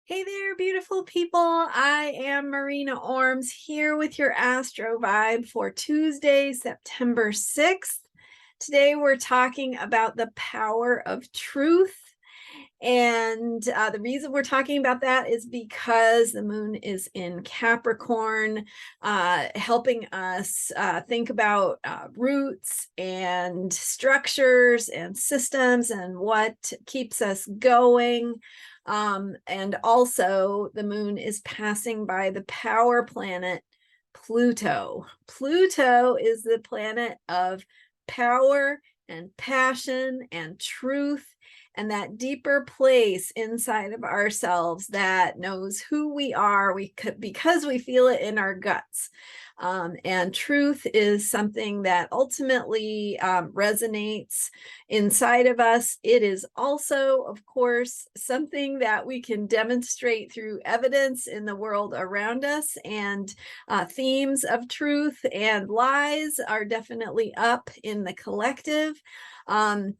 Hey there, beautiful people. I am Marina Ormes here with your Astro vibe for Tuesday, September 6th. Today, we're talking about the power of truth. And the reason we're talking about that is because the moon is in Capricorn, helping us think about roots and structures and systems and what keeps us going. And also, the moon is passing by the power planet Pluto. Pluto is the planet of power and passion and truth and that deeper place inside of ourselves that knows who we are because we feel it in our guts. And truth is something that ultimately resonates inside of us. It is also, of course, something that we can demonstrate through evidence in the world around us. And themes of truth and lies are definitely up in the collective. A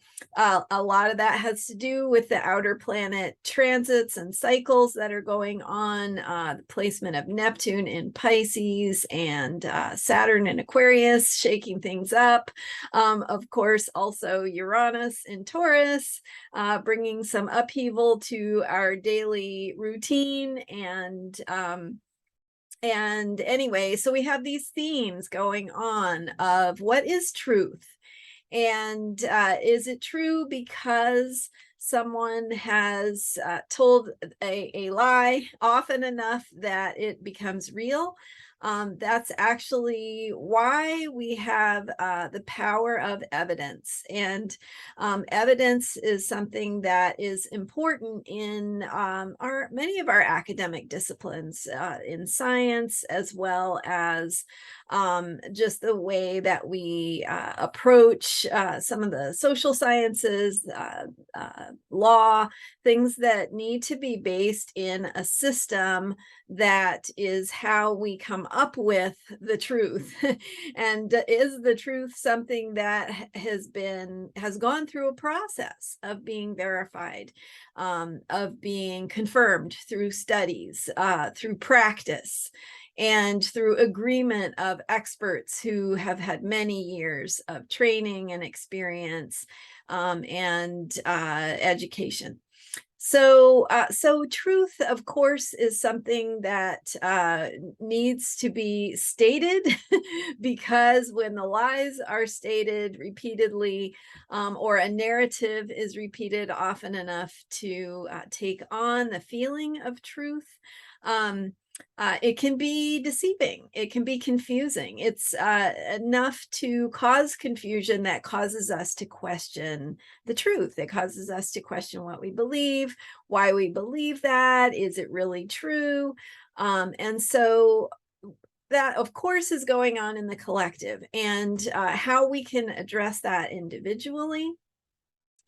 lot of that has to do with the outer planet transits and cycles that are going on, the placement of Neptune in Pisces and Saturn in Aquarius, shaking things up. Of course, also Uranus in Taurus, bringing some upheaval to our daily routine. And anyway, so we have these themes going on of what is truth? And is it true because someone has told a lie often enough that it becomes real? That's actually why we have the power of evidence. And evidence is something that is important in many of our academic disciplines, in science, as well as just the way that we approach some of the social sciences, law, things that need to be based in a system that is how we come up with the truth. And is the truth something that has gone through a process of being verified, of being confirmed through studies, through practice, and through agreement of experts who have had many years of training and experience, and education. So truth, of course, is something that needs to be stated because when the lies are stated repeatedly, or a narrative is repeated often enough to take on the feeling of truth, it can be deceiving. It can be confusing. It's enough to cause confusion that causes us to question the truth. It causes us to question what we believe, why we believe that. Is it really true? And so that, of course, is going on in the collective, and how we can address that individually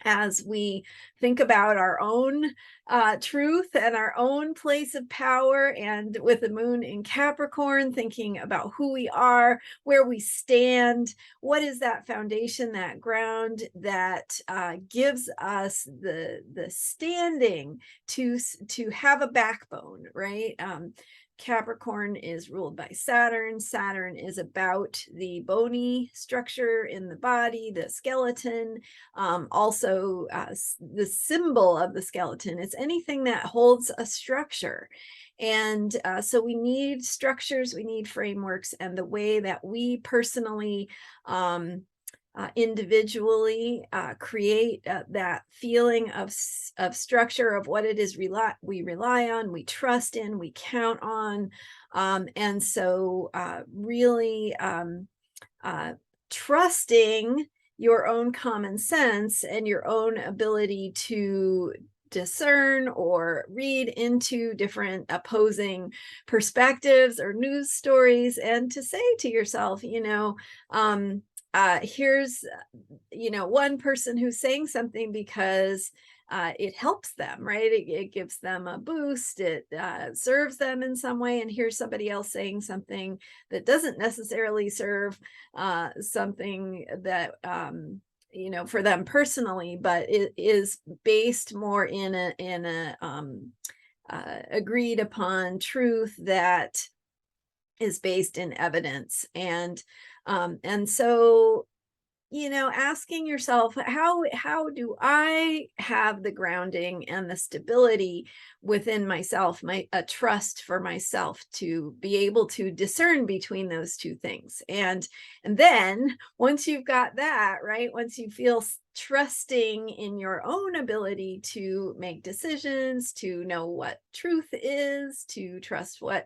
as we think about our own truth and our own place of power, and with the moon in Capricorn, thinking about who we are, where we stand, what is that foundation, that ground that gives us the standing to have a backbone, right? Capricorn is ruled by Saturn. Saturn is about the bony structure in the body, the skeleton, also the symbol of the skeleton. It's anything that holds a structure. And so we need structures, we need frameworks, and the way that we personally individually create that feeling of structure, of what it is we rely on, we trust in, we count on. And so really trusting your own common sense and your own ability to discern or read into different opposing perspectives or news stories, and to say to yourself, here's one person who's saying something because it helps them, right? It gives them a boost, it serves them in some way, and here's somebody else saying something that doesn't necessarily serve something that for them personally, but it is based more in a agreed upon truth that is based in evidence. And so, asking yourself, how do I have the grounding and the stability within myself, a trust for myself to be able to discern between those two things. And then once you've got that, right, once you feel trusting in your own ability to make decisions, to know what truth is, to trust what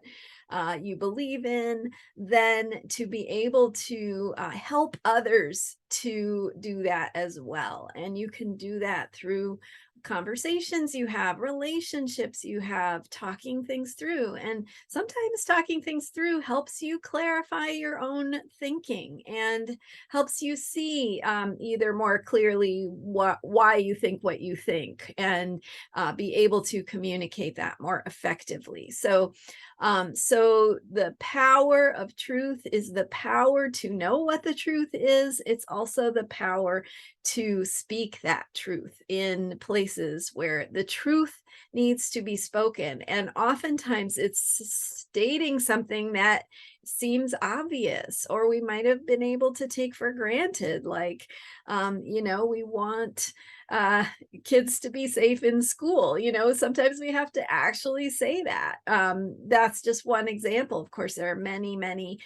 you believe in, then to be able to help others to do that as well. And you can do that through conversations you have, relationships you have, talking things through. And sometimes talking things through helps you clarify your own thinking and helps you see either more clearly why you think what you think, and be able to communicate that more effectively. So the power of truth is the power to know what the truth is. It's also the power to speak that truth in places where the truth needs to be spoken. And oftentimes it's stating something that seems obvious, or we might have been able to take for granted. Like, we want kids to be safe in school. Sometimes we have to actually say that. That's just one example. Of course, there are many, many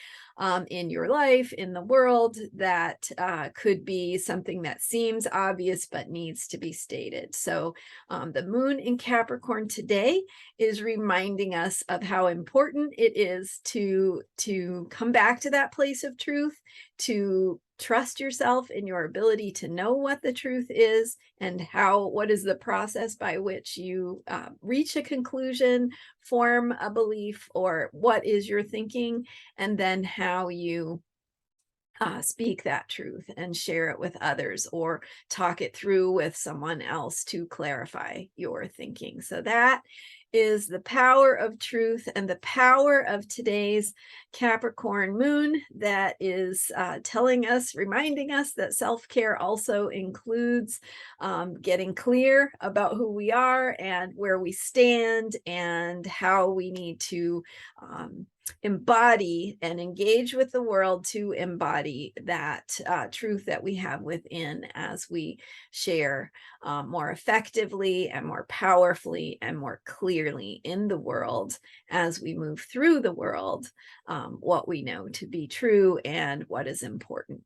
in your life, in the world, that could be something that seems obvious but needs to be stated. So the moon in Capricorn today is reminding us of how important it is to come back to that place of truth, to trust yourself in your ability to know what the truth is, and what is the process by which you reach a conclusion, form a belief, or what is your thinking, and then how you speak that truth and share it with others, or talk it through with someone else to clarify your thinking. So that is the power of truth and the power of today's Capricorn moon, that is telling us, reminding us that self-care also includes getting clear about who we are and where we stand, and how we need to embody and engage with the world to embody that truth that we have within, as we share more effectively and more powerfully and more clearly in the world, as we move through the world, what we know to be true and what is important.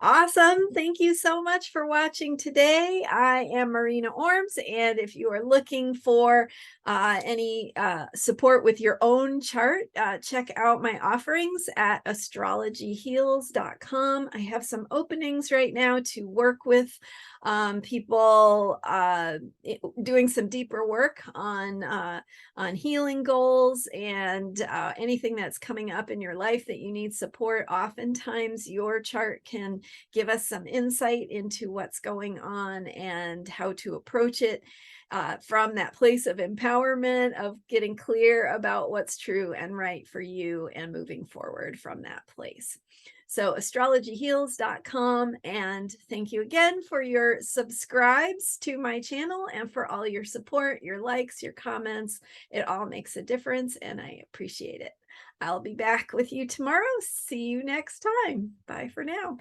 Awesome. Thank you so much for watching today. I am Marina Ormes, and if you are looking for any support with your own chart, check out my offerings at astrologyheals.com. I have some openings right now to work with people doing some deeper work on healing goals, and anything that's coming up in your life that you need support. Oftentimes your chart can give us some insight into what's going on and how to approach it from that place of empowerment, of getting clear about what's true and right for you, and moving forward from that place. So astrologyheals.com, and thank you again for your subscribes to my channel and for all your support, your likes, your comments. It all makes a difference, and I appreciate it. I'll be back with you tomorrow. See you next time. Bye for now.